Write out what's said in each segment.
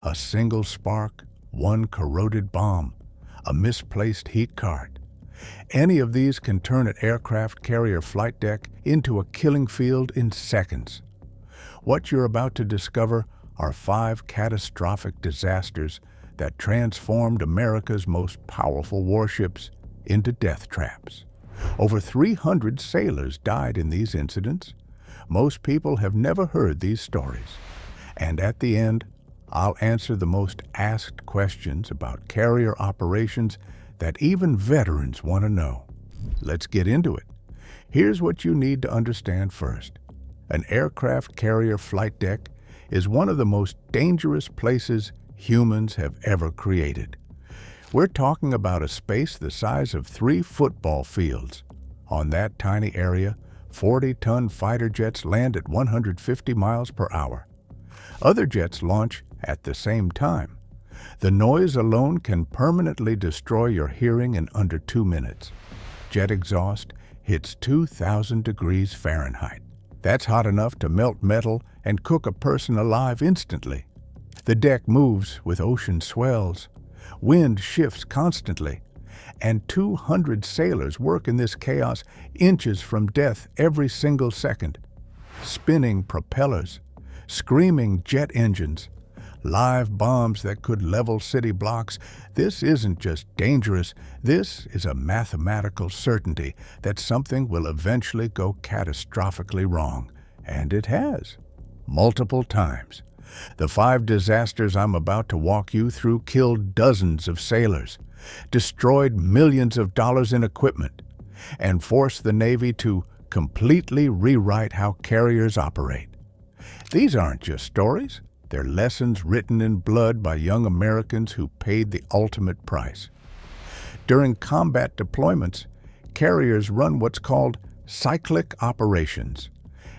A single spark, one corroded bomb, a misplaced heat card. Any of these can turn an aircraft carrier flight deck into a killing field in seconds. What you're about to discover are 5 catastrophic disasters that transformed America's most powerful warships into death traps. Over 300 sailors died in these incidents. Most people have never heard these stories. And at the end, I'll answer the most asked questions about carrier operations that even veterans want to know. Let's get into it. Here's what you need to understand first. An aircraft carrier flight deck is one of the most dangerous places humans have ever created. We're talking about a space the size of 3 football fields. On that tiny area, 40-ton fighter jets land at 150 miles per hour. Other jets launch at the same time. The noise alone can permanently destroy your hearing in under 2 minutes. Jet exhaust hits 2,000 degrees Fahrenheit. That's hot enough to melt metal and cook a person alive instantly. The deck moves with ocean swells. Wind shifts constantly. And 200 sailors work in this chaos inches from death every single second. Spinning propellers, screaming jet engines, live bombs that could level city blocks. This isn't just dangerous, this is a mathematical certainty that something will eventually go catastrophically wrong. And it has. Multiple times. The 5 disasters I'm about to walk you through killed dozens of sailors, destroyed millions of dollars in equipment, and forced the Navy to completely rewrite how carriers operate. These aren't just stories. They're lessons written in blood by young Americans who paid the ultimate price. During combat deployments, carriers run what's called cyclic operations.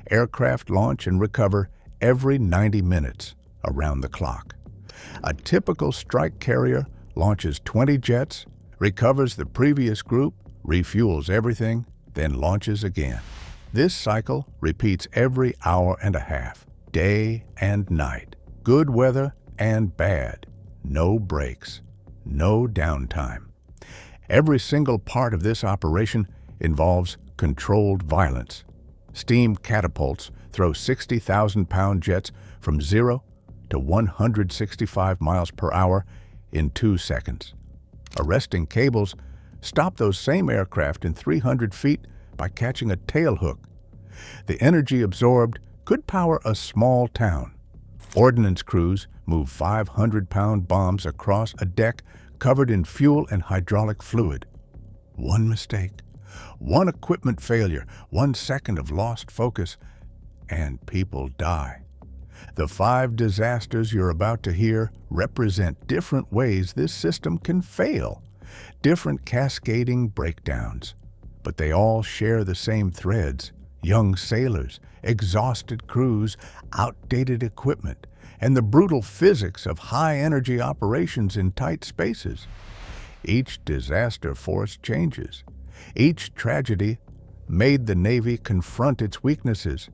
Aircraft launch and recover every 90 minutes, around the clock. A typical strike carrier launches 20 jets, recovers the previous group, refuels everything, then launches again. This cycle repeats every hour and a half, day and night. Good weather and bad. No breaks. No downtime. Every single part of this operation involves controlled violence. Steam catapults throw 60,000-pound jets from 0 to 165 miles per hour in 2 seconds. Arresting cables stop those same aircraft in 300 feet by catching a tailhook. The energy absorbed could power a small town. Ordnance crews move 500-pound bombs across a deck covered in fuel and hydraulic fluid. One mistake, one equipment failure, 1 second of lost focus, and people die. The 5 disasters you're about to hear represent different ways this system can fail, different cascading breakdowns. But they all share the same threads: young sailors, exhausted crews, outdated equipment, and the brutal physics of high-energy operations in tight spaces. Each disaster forced changes. Each tragedy made the Navy confront its weaknesses.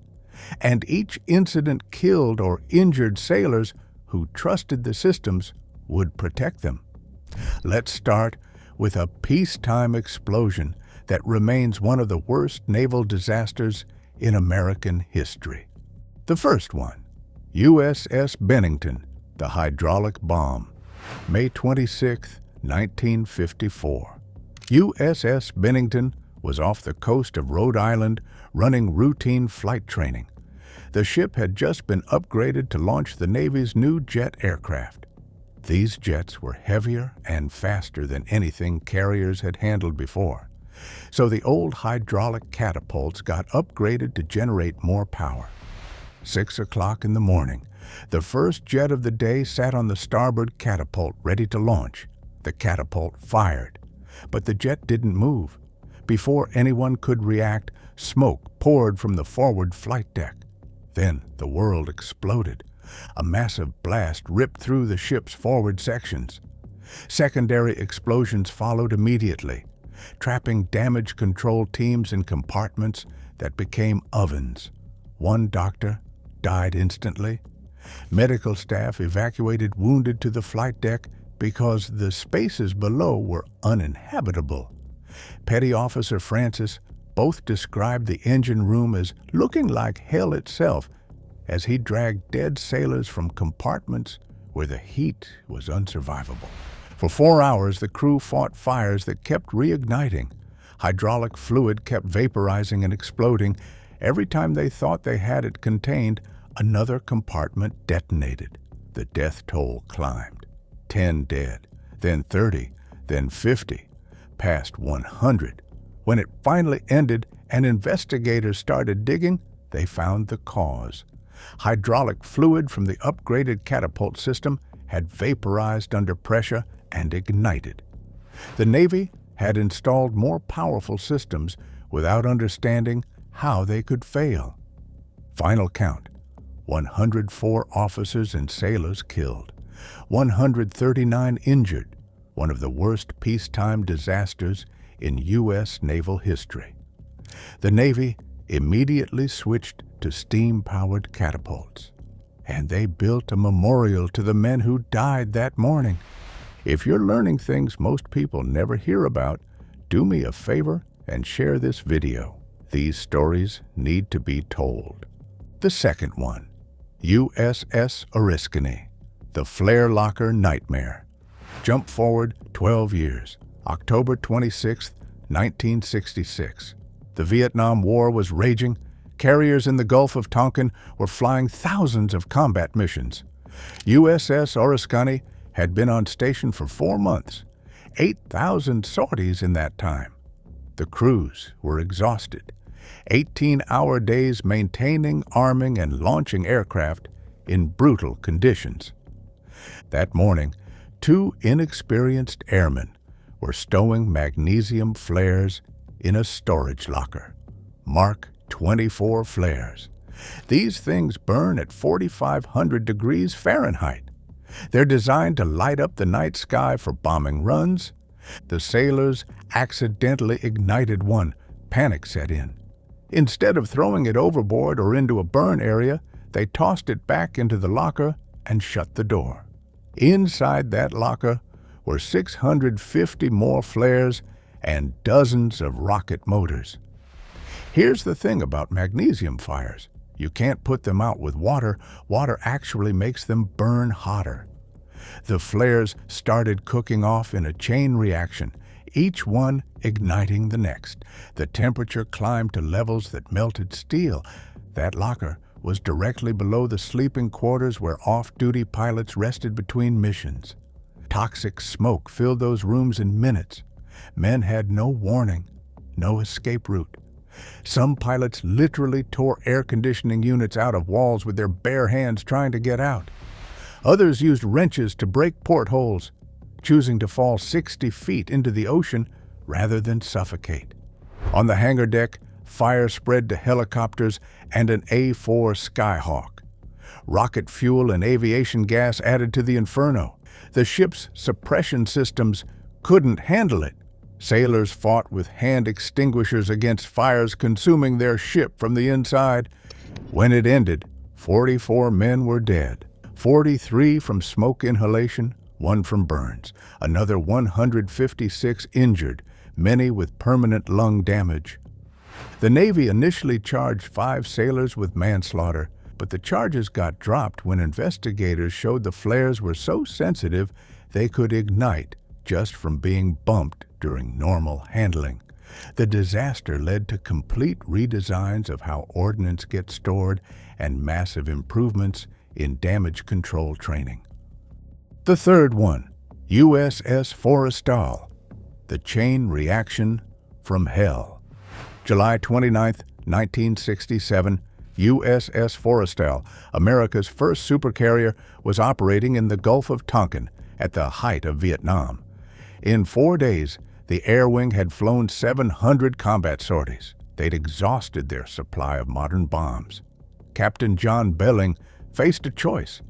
And each incident killed or injured sailors who trusted the systems would protect them. Let's start with a peacetime explosion that remains one of the worst naval disasters in American history. The first one, USS Bennington, the hydraulic bomb, May 26, 1954. USS Bennington was off the coast of Rhode Island running routine flight training. The ship had just been upgraded to launch the Navy's new jet aircraft. These jets were heavier and faster than anything carriers had handled before. So the old hydraulic catapults got upgraded to generate more power. 6 o'clock in the morning, the first jet of the day sat on the starboard catapult ready to launch. The catapult fired, but the jet didn't move. Before anyone could react, smoke poured from the forward flight deck. Then the world exploded. A massive blast ripped through the ship's forward sections. Secondary explosions followed immediately, trapping damage control teams in compartments that became ovens. One doctor died instantly. Medical staff evacuated wounded to the flight deck because the spaces below were uninhabitable. Petty Officer Francis both described the engine room as looking like hell itself as he dragged dead sailors from compartments where the heat was unsurvivable. For 4 hours, the crew fought fires that kept reigniting. Hydraulic fluid kept vaporizing and exploding. Every time they thought they had it contained, another compartment detonated. The death toll climbed. 10 dead, then 30, then 50, past 100. When it finally ended and investigators started digging, they found the cause. Hydraulic fluid from the upgraded catapult system had vaporized under pressure and ignited. The Navy had installed more powerful systems without understanding how they could fail. Final count: 104 officers and sailors killed, 139 injured, one of the worst peacetime disasters in U.S. naval history. The Navy immediately switched to steam-powered catapults, and they built a memorial to the men who died that morning. If you're learning things most people never hear about, do me a favor and share this video. These stories need to be told. The second one, USS Oriskany, the flare locker nightmare. Jump forward 12 years, October 26, 1966. The Vietnam War was raging. Carriers in the Gulf of Tonkin were flying thousands of combat missions. USS Oriskany had been on station for 4 months, 8,000 sorties in that time. The crews were exhausted. 18-hour days maintaining, arming, and launching aircraft in brutal conditions. That morning, 2 inexperienced airmen were stowing magnesium flares in a storage locker. Mark 24 flares. These things burn at 4,500 degrees Fahrenheit. They're designed to light up the night sky for bombing runs. The sailors accidentally ignited one. Panic set in. Instead of throwing it overboard or into a burn area, they tossed it back into the locker and shut the door. Inside that locker were 650 more flares and dozens of rocket motors. Here's the thing about magnesium fires. You can't put them out with water. Water actually makes them burn hotter. The flares started cooking off in a chain reaction, each one igniting the next. The temperature climbed to levels that melted steel. That locker was directly below the sleeping quarters where off-duty pilots rested between missions. Toxic smoke filled those rooms in minutes. Men had no warning, no escape route. Some pilots literally tore air conditioning units out of walls with their bare hands trying to get out. Others used wrenches to break portholes, choosing to fall 60 feet into the ocean rather than suffocate. On the hangar deck, fire spread to helicopters and an A-4 Skyhawk. Rocket fuel and aviation gas added to the inferno. The ship's suppression systems couldn't handle it. Sailors fought with hand extinguishers against fires consuming their ship from the inside. When it ended, 44 men were dead, 43 from smoke inhalation, 1 from burns, another 156 injured, many with permanent lung damage. The Navy initially charged 5 sailors with manslaughter, but the charges got dropped when investigators showed the flares were so sensitive they could ignite just from being bumped during normal handling. The disaster led to complete redesigns of how ordnance gets stored and massive improvements in damage control training. The third one, USS Forrestal, the chain reaction from hell. July 29, 1967, USS Forrestal, America's first supercarrier, was operating in the Gulf of Tonkin at the height of Vietnam. In 4 days, the Air Wing had flown 700 combat sorties. They'd exhausted their supply of modern bombs. Captain John Belling faced a choice: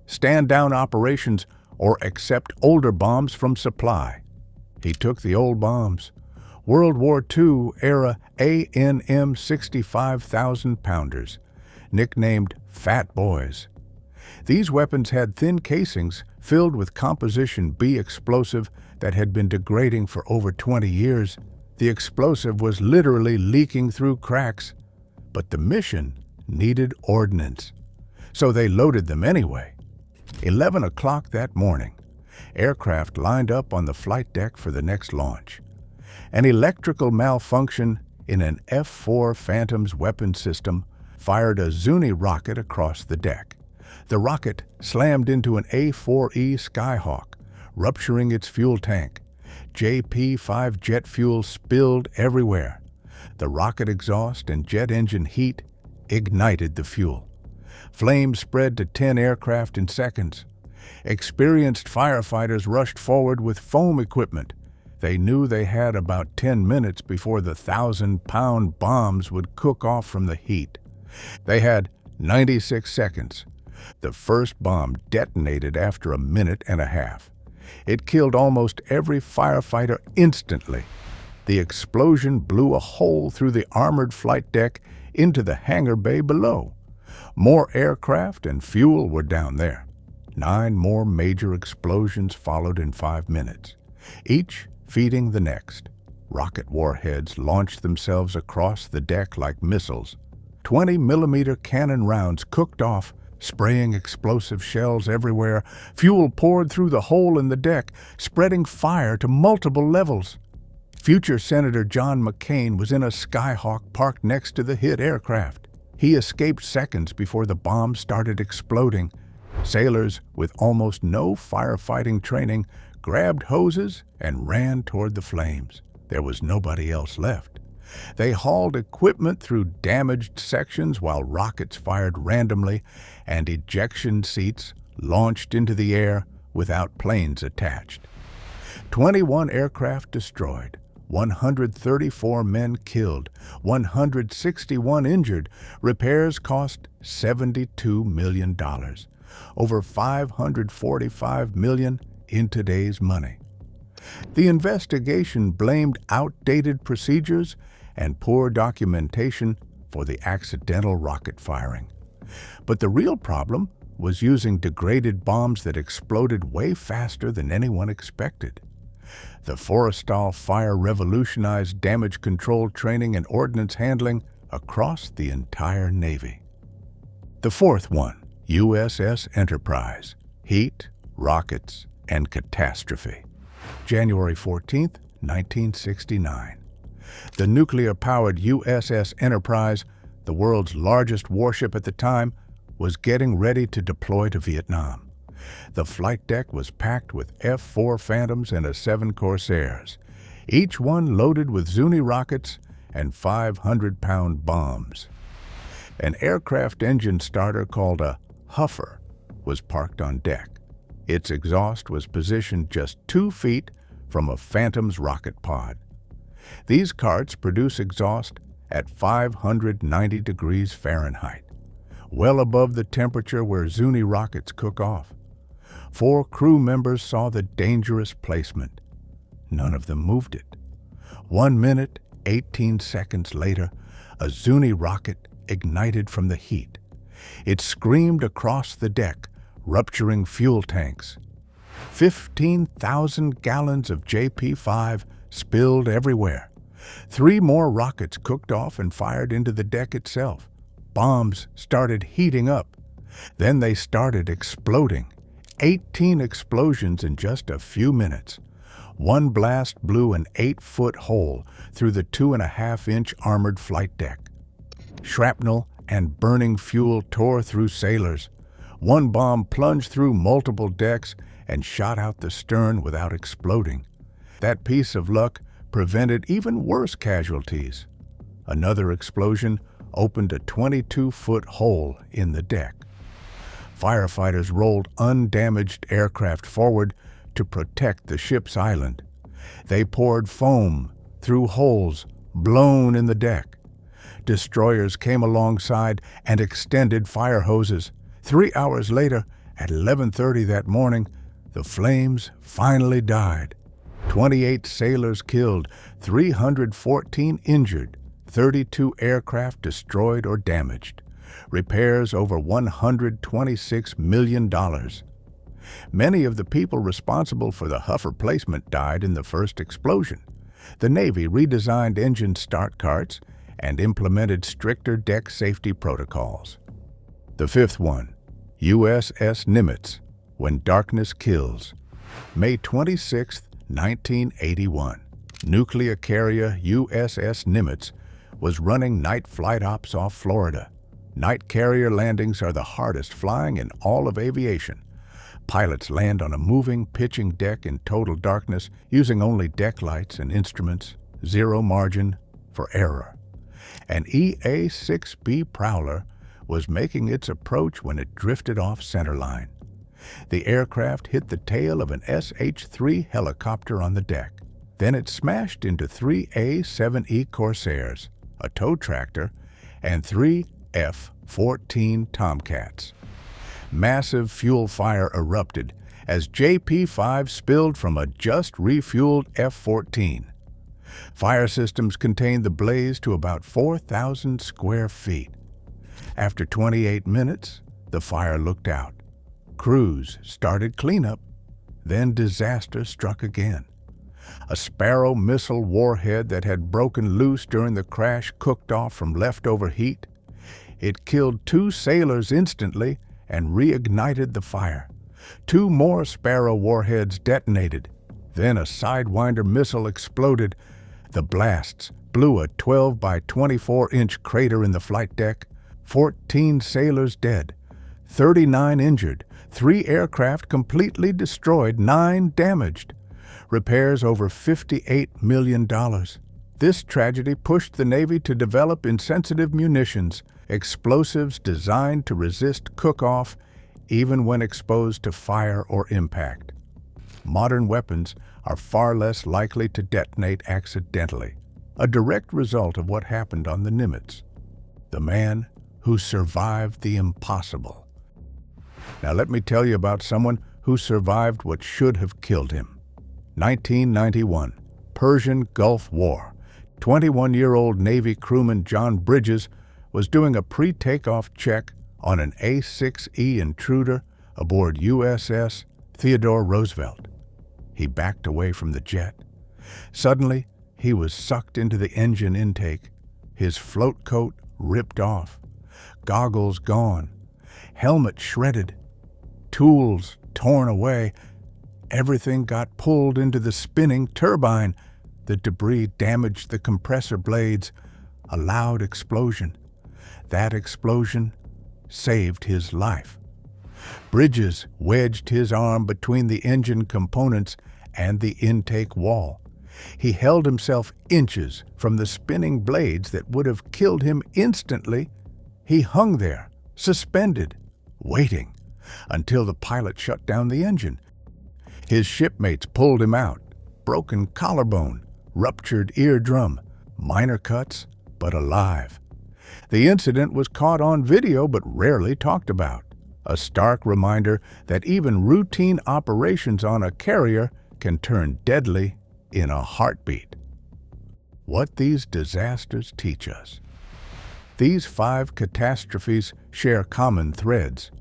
stand down operations or accept older bombs from supply. He took the old bombs, World War II era A&M 65,000 pounders, nicknamed Fat Boys. These weapons had thin casings filled with Composition B explosive that had been degrading for over 20 years. The explosive was literally leaking through cracks, but the mission needed ordnance, so they loaded them anyway. 11 o'clock that morning, aircraft lined up on the flight deck for the next launch. An electrical malfunction in an F-4 Phantom's weapon system fired a Zuni rocket across the deck. The rocket slammed into an A-4E Skyhawk, rupturing its fuel tank. JP-5 jet fuel spilled everywhere. The rocket exhaust and jet engine heat ignited the fuel. Flames spread to 10 aircraft in seconds. Experienced firefighters rushed forward with foam equipment. They knew they had about 10 minutes before the 1,000-pound bombs would cook off from the heat. They had 96 seconds. The first bomb detonated after a minute and a half. It killed almost every firefighter instantly. The explosion blew a hole through the armored flight deck into the hangar bay below. More aircraft and fuel were down there. 9 more major explosions followed in 5 minutes, each feeding the next. Rocket warheads launched themselves across the deck like missiles. 20-millimeter cannon rounds cooked off, spraying explosive shells everywhere. Fuel poured through the hole in the deck, spreading fire to multiple levels. Future Senator John McCain was in a Skyhawk parked next to the hit aircraft. He escaped seconds before the bomb started exploding. Sailors with almost no firefighting training grabbed hoses and ran toward the flames. There was nobody else left. They hauled equipment through damaged sections while rockets fired randomly and ejection seats launched into the air without planes attached. 21 aircraft destroyed, 134 men killed, 161 injured. Repairs cost $72 million, over $545 million in today's money. The investigation blamed outdated procedures and poor documentation for the accidental rocket firing. But the real problem was using degraded bombs that exploded way faster than anyone expected. The Forrestal fire revolutionized damage control training and ordnance handling across the entire Navy. The fourth one, USS Enterprise, heat, rockets, and catastrophe. January 14, 1969. The nuclear-powered USS Enterprise, the world's largest warship at the time, was getting ready to deploy to Vietnam. The flight deck was packed with F-4 Phantoms and A-7 Corsairs, each one loaded with Zuni rockets and 500-pound bombs. An aircraft engine starter called a huffer was parked on deck. Its exhaust was positioned just 2 feet from a Phantom's rocket pod. These carts produce exhaust at 590 degrees Fahrenheit, well above the temperature where Zuni rockets cook off. 4 crew members saw the dangerous placement. None of them moved it. 1 minute, 18 seconds later, a Zuni rocket ignited from the heat. It screamed across the deck, rupturing fuel tanks. 15,000 gallons of JP-5 spilled everywhere. 3 more rockets cooked off and fired into the deck itself. Bombs started heating up. Then they started exploding. 18 explosions in just a few minutes. One blast blew an 8-foot hole through the 2.5-inch armored flight deck. Shrapnel and burning fuel tore through sailors. One bomb plunged through multiple decks and shot out the stern without exploding. That piece of luck prevented even worse casualties. Another explosion opened a 22-foot hole in the deck. Firefighters rolled undamaged aircraft forward to protect the ship's island. They poured foam through holes blown in the deck. Destroyers came alongside and extended fire hoses. 3 hours later, at 11:30 that morning, the flames finally died. 28 sailors killed, 314 injured, 32 aircraft destroyed or damaged. repairs over $126 million. Many of the people responsible for the huff replacement died in the first explosion. The Navy redesigned engine start carts and implemented stricter deck safety protocols. The fifth one, USS Nimitz, When Darkness Kills. May 26, 1981. Nuclear carrier USS Nimitz was running night flight ops off Florida. Night carrier landings are the hardest flying in all of aviation. Pilots land on a moving, pitching deck in total darkness, using only deck lights and instruments, zero margin for error. An EA-6B Prowler was making its approach when it drifted off centerline. The aircraft hit the tail of an SH-3 helicopter on the deck. Then it smashed into 3 A-7E Corsairs, a tow tractor, and 3 F-14 Tomcats. Massive fuel fire erupted as JP-5 spilled from a just refueled F-14. Fire systems contained the blaze to about 4,000 square feet. After 28 minutes, the fire looked out. Crews started cleanup. Then disaster struck again. A Sparrow missile warhead that had broken loose during the crash cooked off from leftover heat. It killed 2 sailors instantly and reignited the fire. 2 more Sparrow warheads detonated. Then a Sidewinder missile exploded. The blasts blew a 12 by 24-inch crater in the flight deck. 14 sailors dead, 39 injured, 3 aircraft completely destroyed, 9 damaged. Repairs over $58 million. This tragedy pushed the Navy to develop insensitive munitions, explosives designed to resist cook-off even when exposed to fire or impact. Modern weapons are far less likely to detonate accidentally, a direct result of what happened on the Nimitz. The man who survived the impossible. Now let me tell you about someone who survived what should have killed him. 1991, Persian Gulf War. 21-year-old Navy crewman John Bridges was doing a pre-takeoff check on an A-6E Intruder aboard USS Theodore Roosevelt. He backed away from the jet. Suddenly, he was sucked into the engine intake, his float coat ripped off, goggles gone, helmet shredded, tools torn away. Everything got pulled into the spinning turbine. The debris damaged the compressor blades. A loud explosion. That explosion saved his life. Bridges wedged his arm between the engine components and the intake wall. He held himself inches from the spinning blades that would have killed him instantly. He hung there, suspended, waiting, until the pilot shut down the engine. His shipmates pulled him out. Broken collarbone, ruptured eardrum, minor cuts, but alive. The incident was caught on video but rarely talked about. A stark reminder that even routine operations on a carrier can turn deadly in a heartbeat. What these disasters teach us. These 5 catastrophes share common threads.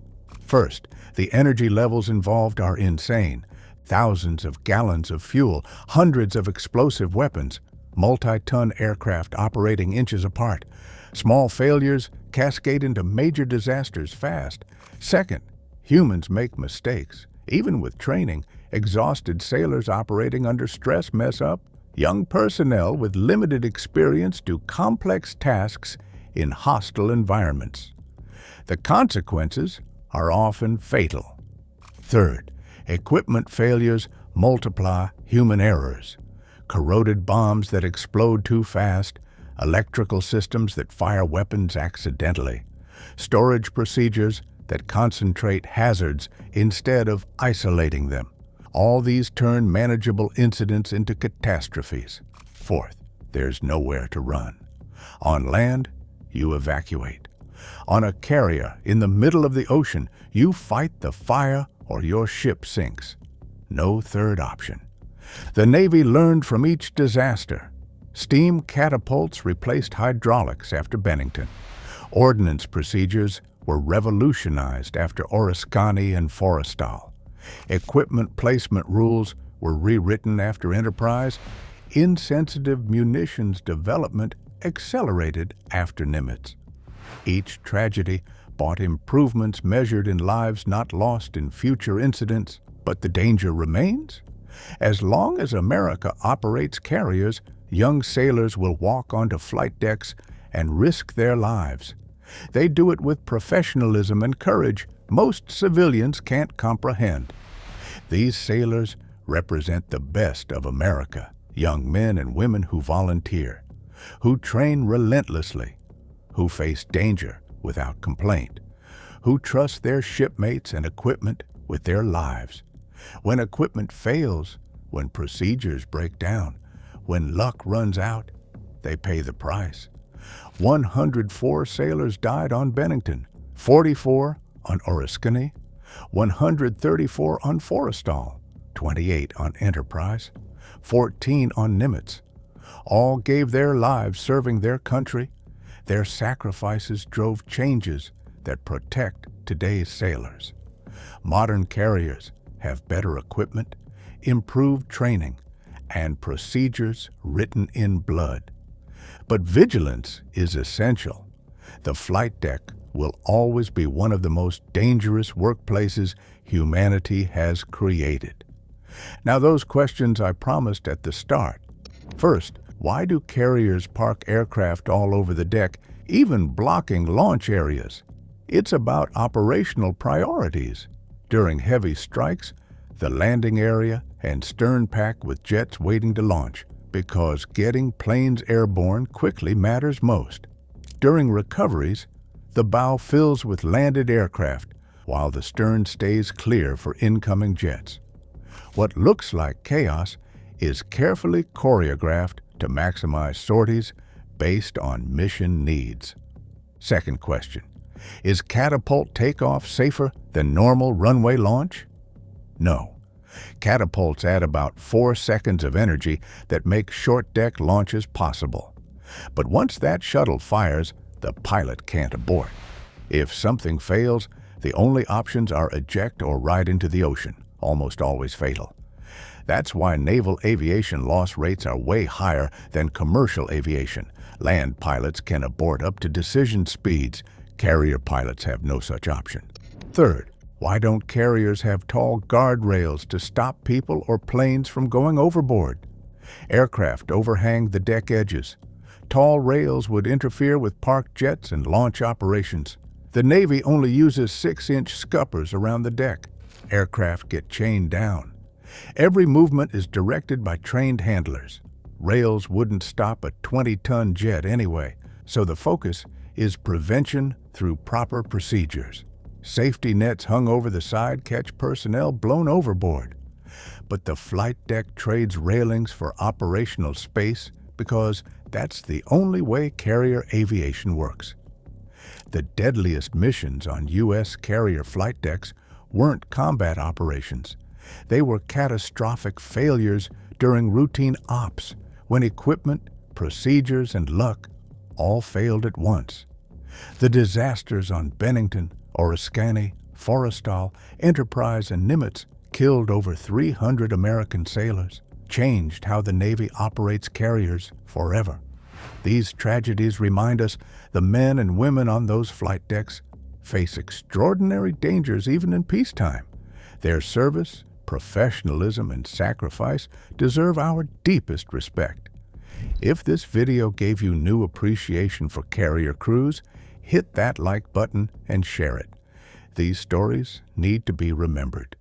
First, the energy levels involved are insane. Thousands of gallons of fuel, hundreds of explosive weapons, multi-ton aircraft operating inches apart. Small failures cascade into major disasters fast. Second, humans make mistakes. Even with training, exhausted sailors operating under stress mess up. Young personnel with limited experience do complex tasks in hostile environments. The consequences are often fatal. Third, equipment failures multiply human errors. Corroded bombs that explode too fast, electrical systems that fire weapons accidentally, storage procedures that concentrate hazards instead of isolating them. All these turn manageable incidents into catastrophes. Fourth, there's nowhere to run. On land, you evacuate. On a carrier in the middle of the ocean, you fight the fire or your ship sinks. No third option. The Navy learned from each disaster. Steam catapults replaced hydraulics after Bennington. Ordnance procedures were revolutionized after Oriskany and Forrestal. Equipment placement rules were rewritten after Enterprise. Insensitive munitions development accelerated after Nimitz. Each tragedy brought improvements measured in lives not lost in future incidents, but the danger remains. As long as America operates carriers, young sailors will walk onto flight decks and risk their lives. They do it with professionalism and courage most civilians can't comprehend. These sailors represent the best of America, young men and women who volunteer, who train relentlessly, who face danger without complaint, who trust their shipmates and equipment with their lives. When equipment fails, when procedures break down, when luck runs out, they pay the price. 104 sailors died on Bennington, 44 on Oriskany, 134 on Forrestal, 28 on Enterprise, 14 on Nimitz. All gave their lives serving their country. Their sacrifices drove changes that protect today's sailors. Modern carriers have better equipment, improved training, and procedures written in blood. But vigilance is essential. The flight deck will always be one of the most dangerous workplaces humanity has created. Now, those questions I promised at the start. First, why do carriers park aircraft all over the deck, even blocking launch areas? It's about operational priorities. During heavy strikes, the landing area and stern pack with jets waiting to launch, because getting planes airborne quickly matters most. During recoveries, the bow fills with landed aircraft, while the stern stays clear for incoming jets. What looks like chaos is carefully choreographed to maximize sorties based on mission needs. Second question, is catapult takeoff safer than normal runway launch? No. Catapults add about 4 seconds of energy that make short deck launches possible. But once that shuttle fires, the pilot can't abort. If something fails, the only options are eject or ride into the ocean, almost always fatal. That's why naval aviation loss rates are way higher than commercial aviation. Land pilots can abort up to decision speeds. Carrier pilots have no such option. Third, why don't carriers have tall guardrails to stop people or planes from going overboard? Aircraft overhang the deck edges. Tall rails would interfere with parked jets and launch operations. The Navy only uses 6-inch scuppers around the deck. Aircraft get chained down. Every movement is directed by trained handlers. Rails wouldn't stop a 20-ton jet anyway, so the focus is prevention through proper procedures. Safety nets hung over the side catch personnel blown overboard. But the flight deck trades railings for operational space because that's the only way carrier aviation works. The deadliest missions on U.S. carrier flight decks weren't combat operations. They were catastrophic failures during routine ops, when equipment, procedures, and luck all failed at once. The disasters on Bennington, Oriskany, Forrestal, Enterprise, and Nimitz killed over 300 American sailors, changed how the Navy operates carriers forever. These tragedies remind us the men and women on those flight decks face extraordinary dangers even in peacetime. Their service, professionalism, and sacrifice deserve our deepest respect. If this video gave you new appreciation for carrier crews, hit that like button and share it. These stories need to be remembered.